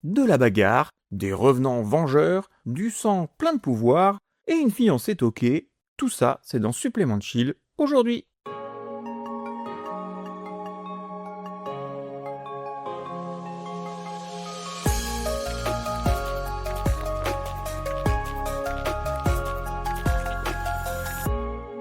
de la bagarre, des revenants vengeurs, du sang plein de pouvoir et une fiancée toquée. Tout ça, c'est dans Supplément de Chill aujourd'hui.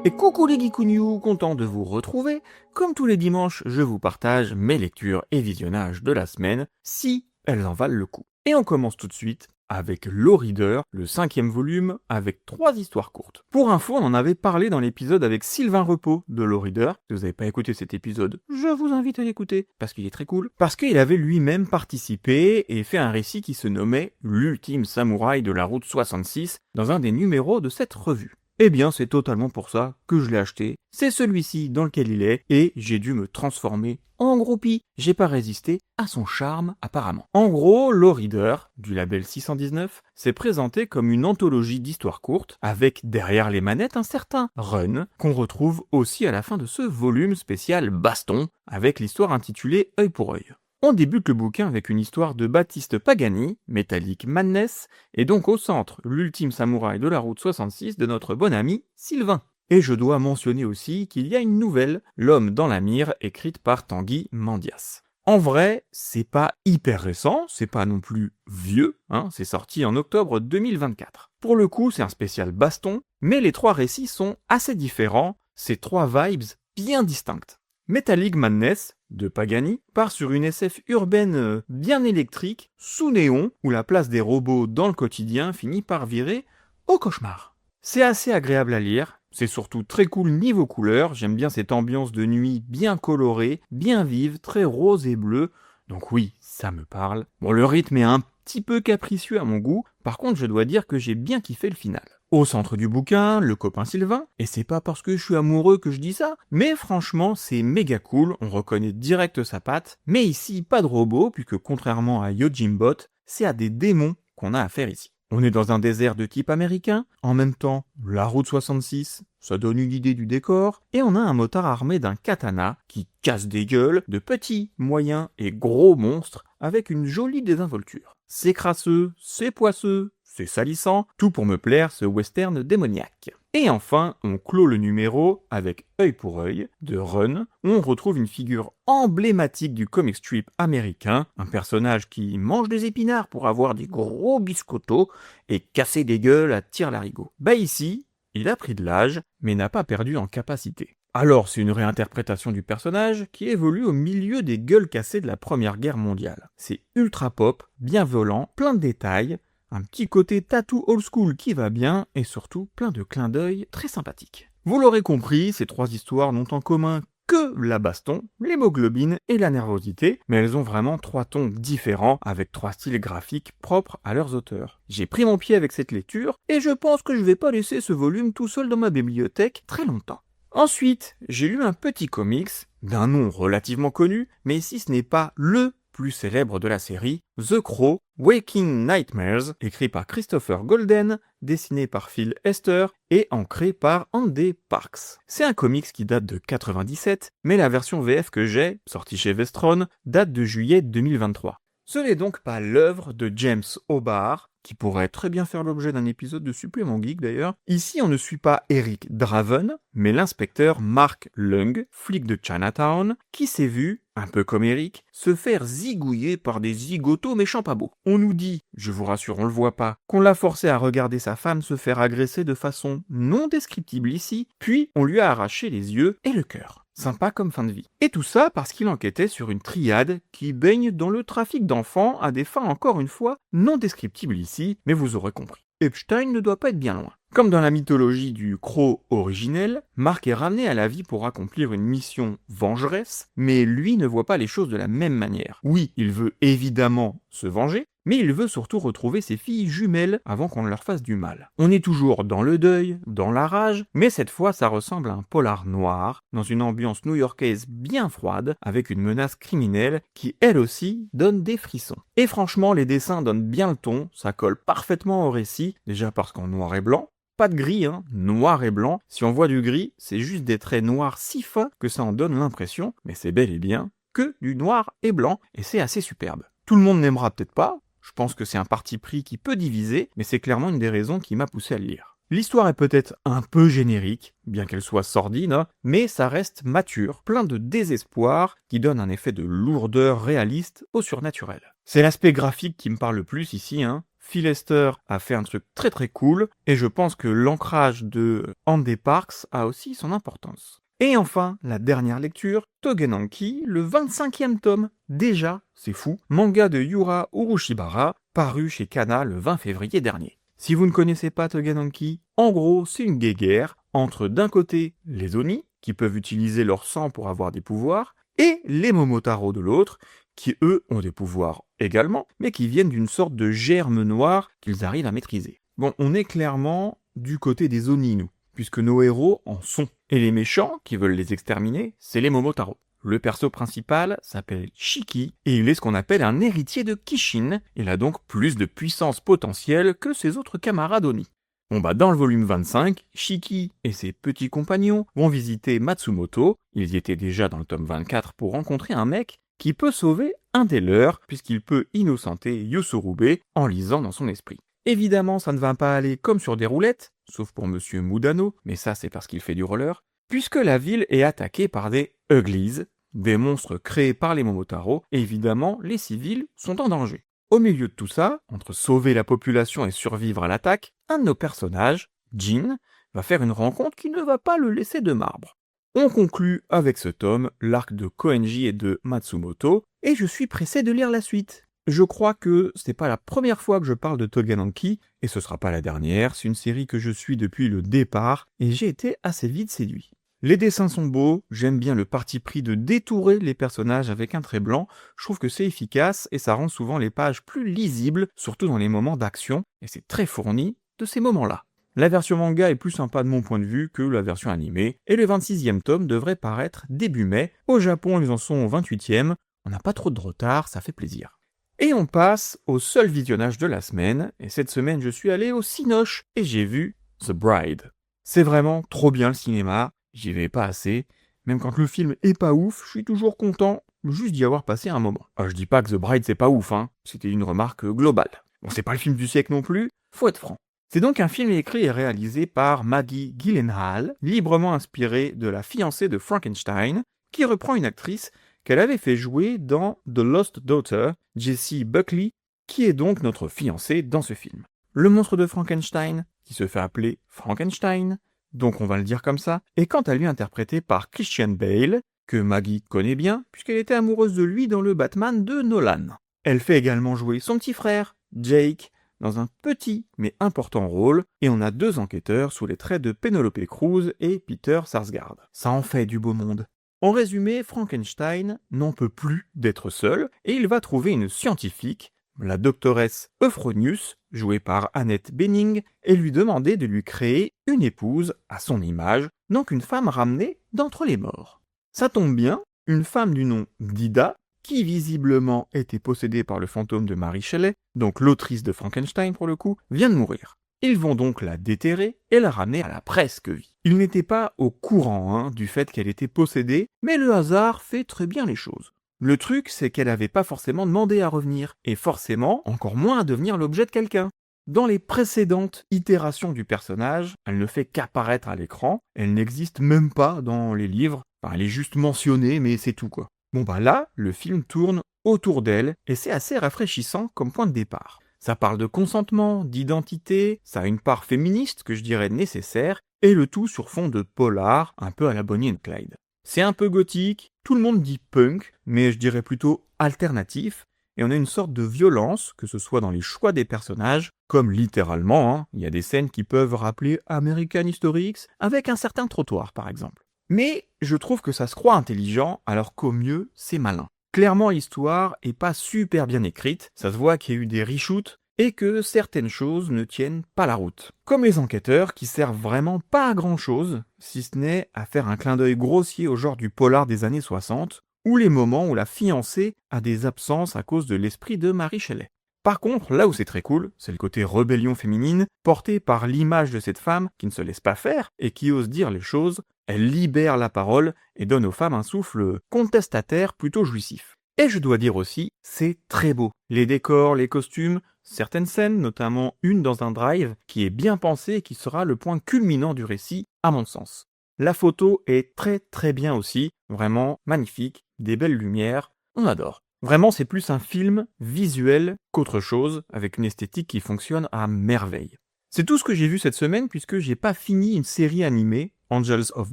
Et coucou les geekouniou, content de vous retrouver. Comme tous les dimanches, je vous partage mes lectures et visionnages de la semaine, si elles en valent le coup. Et on commence tout de suite avec Low Reader, le 5e volume, avec 3 histoires courtes. Pour info, on en avait parlé dans l'épisode avec Sylvain Repos de Low Reader. Si vous n'avez pas écouté cet épisode, je vous invite à l'écouter, parce qu'il est très cool. Parce qu'il avait lui-même participé et fait un récit qui se nommait L'ultime samouraï de la route 66 dans un des numéros de cette revue. Eh bien, c'est totalement pour ça que je l'ai acheté. C'est celui-ci dans lequel il est, et j'ai dû me transformer en groupie. J'ai pas résisté à son charme, apparemment. En gros, Low Reader, du label 619, s'est présenté comme une anthologie d'histoires courtes, avec derrière les manettes un certain Run, qu'on retrouve aussi à la fin de ce volume spécial Baston, avec l'histoire intitulée Œil pour œil. On débute le bouquin avec une histoire de Baptiste Pagani, Metallic Madness, et donc au centre, l'ultime samouraï de la route 66 de notre bon ami Sylvain. Et je dois mentionner aussi qu'il y a une nouvelle, L'homme dans la mire, écrite par Tanguy Mandias. En vrai, c'est pas hyper récent, c'est pas non plus vieux, c'est sorti en octobre 2024. Pour le coup, c'est un spécial baston, mais les 3 récits sont assez différents, c'est 3 vibes bien distinctes. Metallic Madness, de Pagani, part sur une SF urbaine bien électrique, sous néon, où la place des robots dans le quotidien finit par virer au cauchemar. C'est assez agréable à lire, c'est surtout très cool niveau couleur, j'aime bien cette ambiance de nuit bien colorée, bien vive, très rose et bleu, donc oui, ça me parle. Bon, le rythme est un petit peu capricieux à mon goût, par contre je dois dire que j'ai bien kiffé le final. Au centre du bouquin, le copain Sylvain, et c'est pas parce que je suis amoureux que je dis ça, mais franchement c'est méga cool, on reconnaît direct sa patte, mais ici pas de robot, puisque contrairement à Yojimbot, c'est à des démons qu'on a affaire ici. On est dans un désert de type américain, en même temps la route 66, ça donne une idée du décor, et on a un motard armé d'un katana qui casse des gueules de petits, moyens et gros monstres avec une jolie désinvolture. C'est crasseux, c'est poisseux, c'est salissant, tout pour me plaire ce western démoniaque. Et enfin, on clôt le numéro avec Œil pour œil de Run, où on retrouve une figure emblématique du comic strip américain, un personnage qui mange des épinards pour avoir des gros biscottos et casser des gueules à tire-larigot. Bah ici, il a pris de l'âge, mais n'a pas perdu en capacité. Alors c'est une réinterprétation du personnage qui évolue au milieu des gueules cassées de la Première Guerre mondiale. C'est ultra pop, bien violent, plein de détails, un petit côté tattoo old school qui va bien, et surtout plein de clins d'œil très sympathiques. Vous l'aurez compris, ces 3 histoires n'ont en commun que la baston, l'hémoglobine et la nervosité, mais elles ont vraiment 3 tons différents, avec 3 styles graphiques propres à leurs auteurs. J'ai pris mon pied avec cette lecture, et je pense que je vais pas laisser ce volume tout seul dans ma bibliothèque très longtemps. Ensuite, j'ai lu un petit comics, d'un nom relativement connu, mais ici ce n'est pas le plus célèbre de la série, The Crow, Waking Nightmares, écrit par Christopher Golden, dessiné par Phil Hester et ancré par Andy Parks. C'est un comics qui date de 97, mais la version VF que j'ai, sortie chez Vestron, date de juillet 2023. Ce n'est donc pas l'œuvre de James O'Barr, qui pourrait très bien faire l'objet d'un épisode de Supplément Geek d'ailleurs. Ici, on ne suit pas Eric Draven, mais l'inspecteur Mark Lung, flic de Chinatown, qui s'est vu, un peu comme Eric, se faire zigouiller par des zigotos méchants pas beaux. On nous dit, je vous rassure, on le voit pas, qu'on l'a forcé à regarder sa femme se faire agresser de façon non descriptible ici, puis on lui a arraché les yeux et le cœur. Sympa comme fin de vie. Et tout ça parce qu'il enquêtait sur une triade qui baigne dans le trafic d'enfants à des fins encore une fois non descriptibles ici, mais vous aurez compris. Epstein ne doit pas être bien loin. Comme dans la mythologie du Crow originel, Mark est ramené à la vie pour accomplir une mission vengeresse, mais lui ne voit pas les choses de la même manière. Oui, il veut évidemment se venger, mais il veut surtout retrouver ses filles jumelles avant qu'on ne leur fasse du mal. On est toujours dans le deuil, dans la rage, mais cette fois ça ressemble à un polar noir, dans une ambiance new-yorkaise bien froide, avec une menace criminelle qui elle aussi donne des frissons. Et franchement, les dessins donnent bien le ton, ça colle parfaitement au récit, déjà parce qu'en noir et blanc, pas de gris, noir et blanc. Si on voit du gris, c'est juste des traits noirs si fins que ça en donne l'impression, mais c'est bel et bien que du noir et blanc, et c'est assez superbe. Tout le monde n'aimera peut-être pas, Je pense que c'est un parti pris qui peut diviser, mais c'est clairement une des raisons qui m'a poussé à le lire. L'histoire est peut-être un peu générique, bien qu'elle soit sordide, hein, mais ça reste mature, plein de désespoir, qui donne un effet de lourdeur réaliste au surnaturel. C'est l'aspect graphique qui me parle le plus ici, hein. Phil Lester a fait un truc très très cool, et je pense que l'ancrage de Andy Parks a aussi son importance. Et enfin, la dernière lecture, Togenanki, le 25e tome. Déjà, c'est fou, manga de Yura Urushibara, paru chez Kana le 20 février dernier. Si vous ne connaissez pas Togenanki, en gros, c'est une guéguerre entre d'un côté les Oni, qui peuvent utiliser leur sang pour avoir des pouvoirs, et les Momotaro de l'autre, qui eux ont des pouvoirs également, mais qui viennent d'une sorte de germe noir qu'ils arrivent à maîtriser. Bon, on est clairement du côté des Oni, nous, puisque nos héros en sont. Et les méchants, qui veulent les exterminer, c'est les Momotaro. Le perso principal s'appelle Shiki, et il est ce qu'on appelle un héritier de Kishin. Il a donc plus de puissance potentielle que ses autres camarades Oni. Bon bah dans le volume 25, Shiki et ses petits compagnons vont visiter Matsumoto, ils y étaient déjà dans le tome 24 pour rencontrer un mec qui peut sauver un des leurs, puisqu'il peut innocenter Yosurube en lisant dans son esprit. Évidemment, ça ne va pas aller comme sur des roulettes, sauf pour Monsieur Mudano, mais ça c'est parce qu'il fait du roller, puisque la ville est attaquée par des Uglies, des monstres créés par les Momotaro, et évidemment, les civils sont en danger. Au milieu de tout ça, entre sauver la population et survivre à l'attaque, un de nos personnages, Jin, va faire une rencontre qui ne va pas le laisser de marbre. On conclut avec ce tome l'arc de Koenji et de Matsumoto, et je suis pressé de lire la suite. Je crois que c'est pas la première fois que je parle de Togenanki, et ce sera pas la dernière, c'est une série que je suis depuis le départ, et j'ai été assez vite séduit. Les dessins sont beaux, j'aime bien le parti pris de détourer les personnages avec un trait blanc, je trouve que c'est efficace et ça rend souvent les pages plus lisibles, surtout dans les moments d'action, et c'est très fourni de ces moments-là. La version manga est plus sympa de mon point de vue que la version animée, et le 26e tome devrait paraître début mai. Au Japon, ils en sont au 28e, on n'a pas trop de retard, ça fait plaisir. Et on passe au seul visionnage de la semaine, et cette semaine je suis allé au Cinoche, et j'ai vu The Bride. C'est vraiment trop bien le cinéma, j'y vais pas assez, même quand le film est pas ouf, je suis toujours content juste d'y avoir passé un moment. Alors je dis pas que The Bride c'est pas ouf, hein, c'était une remarque globale. Bon, c'est pas le film du siècle non plus, faut être franc. C'est donc un film écrit et réalisé par Maggie Gyllenhaal, librement inspiré de la fiancée de Frankenstein, qui reprend une actrice qu'elle avait fait jouer dans The Lost Daughter, Jessie Buckley, qui est donc notre fiancée dans ce film. Le monstre de Frankenstein, qui se fait appeler Frankenstein, donc on va le dire comme ça, est quant à lui interprété par Christian Bale, que Maggie connaît bien, puisqu'elle était amoureuse de lui dans le Batman de Nolan. Elle fait également jouer son petit frère, Jake, dans un petit mais important rôle, et on a deux enquêteurs sous les traits de Penelope Cruz et Peter Sarsgaard. Ça en fait du beau monde. En résumé, Frankenstein n'en peut plus d'être seul, et il va trouver une scientifique, la doctoresse Euphronius, jouée par Annette Bening, et lui demander de lui créer une épouse à son image, donc une femme ramenée d'entre les morts. Ça tombe bien, une femme du nom d'Ida, qui visiblement était possédée par le fantôme de Mary Shelley, donc l'autrice de Frankenstein pour le coup, vient de mourir. Ils vont donc la déterrer et la ramener à la presque vie. Ils n'étaient pas au courant du fait qu'elle était possédée, mais le hasard fait très bien les choses. Le truc, c'est qu'elle n'avait pas forcément demandé à revenir, et forcément, encore moins à devenir l'objet de quelqu'un. Dans les précédentes itérations du personnage, elle ne fait qu'apparaître à l'écran, elle n'existe même pas dans les livres, enfin elle est juste mentionnée, mais c'est tout quoi. Bon bah là, le film tourne autour d'elle, et c'est assez rafraîchissant comme point de départ. Ça parle de consentement, d'identité, ça a une part féministe que je dirais nécessaire, et le tout sur fond de polar, un peu à la Bonnie and Clyde. C'est un peu gothique, tout le monde dit punk, mais je dirais plutôt alternatif, et on a une sorte de violence, que ce soit dans les choix des personnages, comme littéralement, il y a des scènes qui peuvent rappeler American History X, avec un certain trottoir par exemple. Mais je trouve que ça se croit intelligent, alors qu'au mieux, c'est malin. Clairement, l'histoire est pas super bien écrite, ça se voit qu'il y a eu des reshoots, et que certaines choses ne tiennent pas la route. Comme les enquêteurs qui servent vraiment pas à grand chose, si ce n'est à faire un clin d'œil grossier au genre du polar des années 60, ou les moments où la fiancée a des absences à cause de l'esprit de Mary Shelley. Par contre, là où c'est très cool, c'est le côté rébellion féminine, porté par l'image de cette femme qui ne se laisse pas faire et qui ose dire les choses. Elle libère la parole et donne aux femmes un souffle contestataire plutôt jouissif. Et je dois dire aussi, c'est très beau. Les décors, les costumes, certaines scènes, notamment une dans un drive, qui est bien pensée et qui sera le point culminant du récit, à mon sens. La photo est très très bien aussi, vraiment magnifique, des belles lumières, on adore. Vraiment, c'est plus un film visuel qu'autre chose, avec une esthétique qui fonctionne à merveille. C'est tout ce que j'ai vu cette semaine puisque j'ai pas fini une série animée, Angels of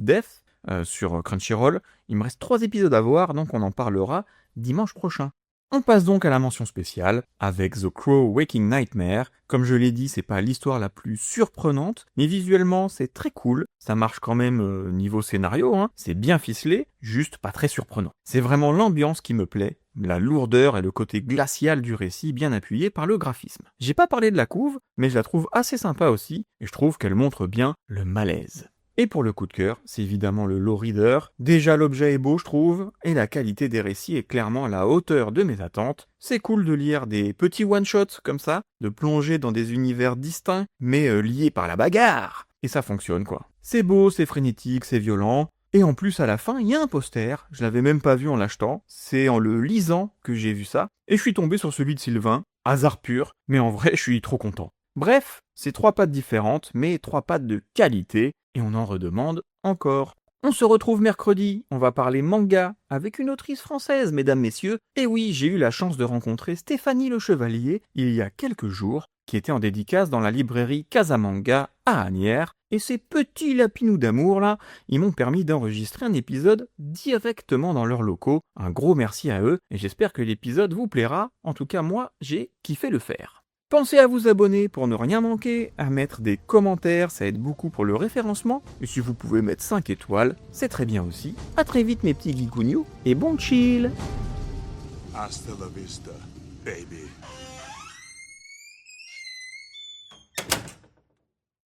Death, sur Crunchyroll. Il me reste 3 épisodes à voir, donc on en parlera dimanche prochain. On passe donc à la mention spéciale, avec The Crow Waking Nightmare. Comme je l'ai dit, c'est pas l'histoire la plus surprenante, mais visuellement c'est très cool. Ça marche quand même niveau scénario, hein. C'est bien ficelé, juste pas très surprenant. C'est vraiment l'ambiance qui me plaît, la lourdeur et le côté glacial du récit bien appuyé par le graphisme. J'ai pas parlé de la couve, mais je la trouve assez sympa aussi, et je trouve qu'elle montre bien le malaise. Et pour le coup de cœur, c'est évidemment le low reader. Déjà l'objet est beau je trouve, et la qualité des récits est clairement à la hauteur de mes attentes. C'est cool de lire des petits one-shots comme ça, de plonger dans des univers distincts, mais liés par la bagarre. Et ça fonctionne quoi. C'est beau, c'est frénétique, c'est violent. Et en plus à la fin, il y a un poster, je l'avais même pas vu en l'achetant, c'est en le lisant que j'ai vu ça, et je suis tombé sur celui de Sylvain, hasard pur, mais en vrai je suis trop content. Bref, c'est 3 pattes différentes, mais 3 pattes de qualité, et on en redemande encore. On se retrouve mercredi, on va parler manga, avec une autrice française, mesdames, messieurs. Et oui, j'ai eu la chance de rencontrer Stéphanie Le Chevalier, il y a quelques jours, qui était en dédicace dans la librairie Casamanga à Asnières, et ces petits lapinous d'amour là, ils m'ont permis d'enregistrer un épisode directement dans leurs locaux. Un gros merci à eux, et j'espère que l'épisode vous plaira. En tout cas, moi, j'ai kiffé le faire. Pensez à vous abonner pour ne rien manquer, à mettre des commentaires, ça aide beaucoup pour le référencement. Et si vous pouvez mettre 5 étoiles, c'est très bien aussi. A très vite mes petits geekounious, et bon chill! Hasta la vista, baby.